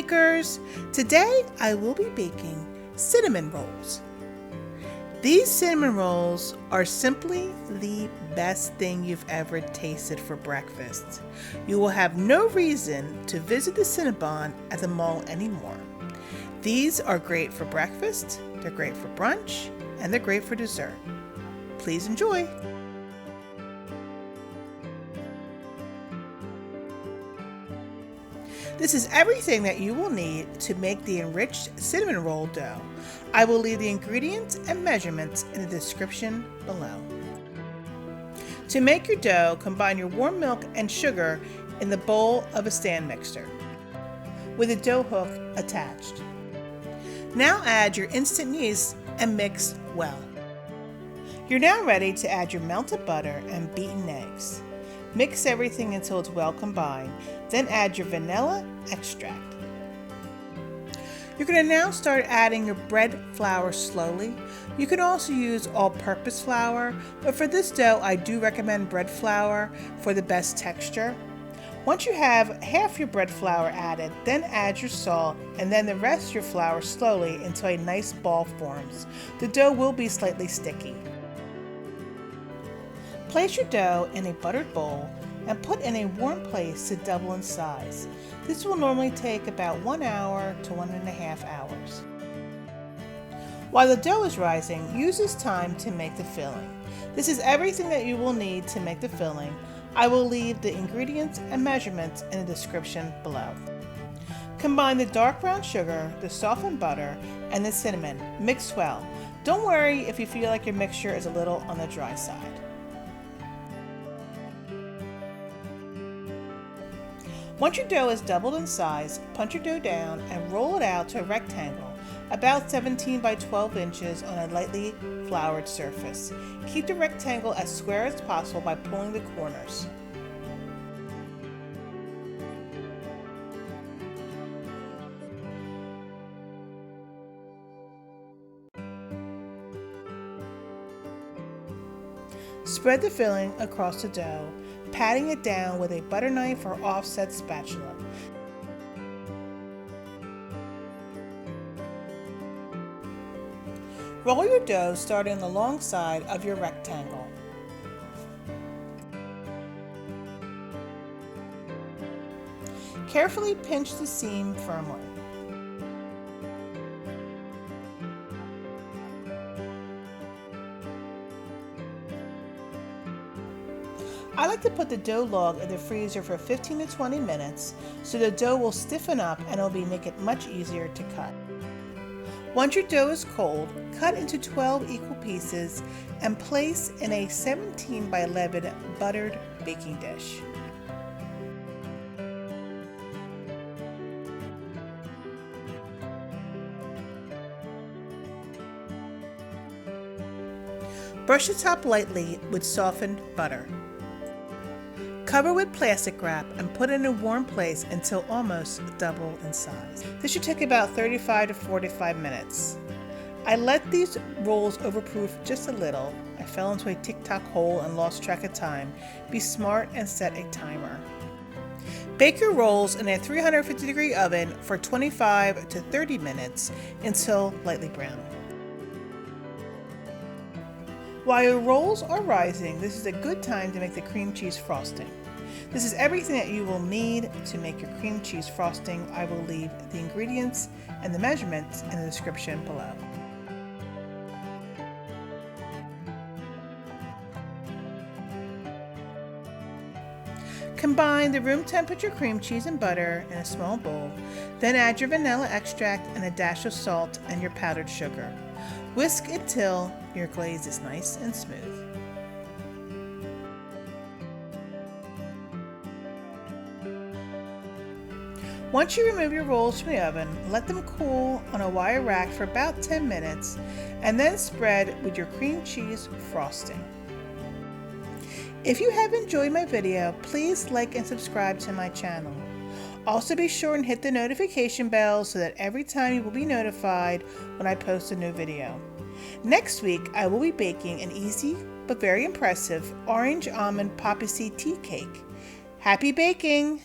bakers! Today I will be baking cinnamon rolls. These cinnamon rolls are simply the best thing you've ever tasted for breakfast. You will have no reason to visit the Cinnabon at the mall anymore. These are great for breakfast, they're great for brunch, and they're great for dessert. Please enjoy! This is everything that you will need to make the enriched cinnamon roll dough. I will leave the ingredients and measurements in the description below. To make your dough, combine your warm milk and sugar in the bowl of a stand mixer with a dough hook attached. Now add your instant yeast and mix well. You're now ready to add your melted butter and beaten eggs. Mix everything until it's well combined, then add your vanilla extract. You're going to now start adding your bread flour slowly. You can also use all-purpose flour, but for this dough I do recommend bread flour for the best texture. Once you have half your bread flour added, then add your salt and then the rest of your flour slowly until a nice ball forms. The dough will be slightly sticky. Place your dough in a buttered bowl and put in a warm place to double in size. This will normally take about 1 hour to 1.5 hours. While the dough is rising, use this time to make the filling. This is everything that you will need to make the filling. I will leave the ingredients and measurements in the description below. Combine the dark brown sugar, the softened butter, and the cinnamon. Mix well. Don't worry if you feel like your mixture is a little on the dry side. Once your dough is doubled in size, punch your dough down and roll it out to a rectangle, about 17 by 12 inches on a lightly floured surface. Keep the rectangle as square as possible by pulling the corners. Spread the filling across the dough, patting it down with a butter knife or offset spatula. Roll your dough starting on the long side of your rectangle. Carefully pinch the seam firmly. I like to put the dough log in the freezer for 15 to 20 minutes so the dough will stiffen up and it'll make it much easier to cut. Once your dough is cold, cut into 12 equal pieces and place in a 17 by 11 buttered baking dish. Brush the top lightly with softened butter. Cover with plastic wrap and put in a warm place until almost double in size. This should take about 35 to 45 minutes. I let these rolls overproof just a little. I fell into a tic-tac hole and lost track of time. Be smart and set a timer. Bake your rolls in a 350-degree oven for 25 to 30 minutes until lightly brown. While your rolls are rising, this is a good time to make the cream cheese frosting. This is everything that you will need to make your cream cheese frosting. I will leave the ingredients and the measurements in the description below. Combine the room temperature cream cheese and butter in a small bowl, then add your vanilla extract and a dash of salt and your powdered sugar. Whisk until your glaze is nice and smooth. Once you remove your rolls from the oven, let them cool on a wire rack for about 10 minutes and then spread with your cream cheese frosting. If you have enjoyed my video, please like and subscribe to my channel. Also be sure and hit the notification bell so that every time you will be notified when I post a new video. Next week, I will be baking an easy but very impressive orange almond poppy seed tea cake. Happy baking!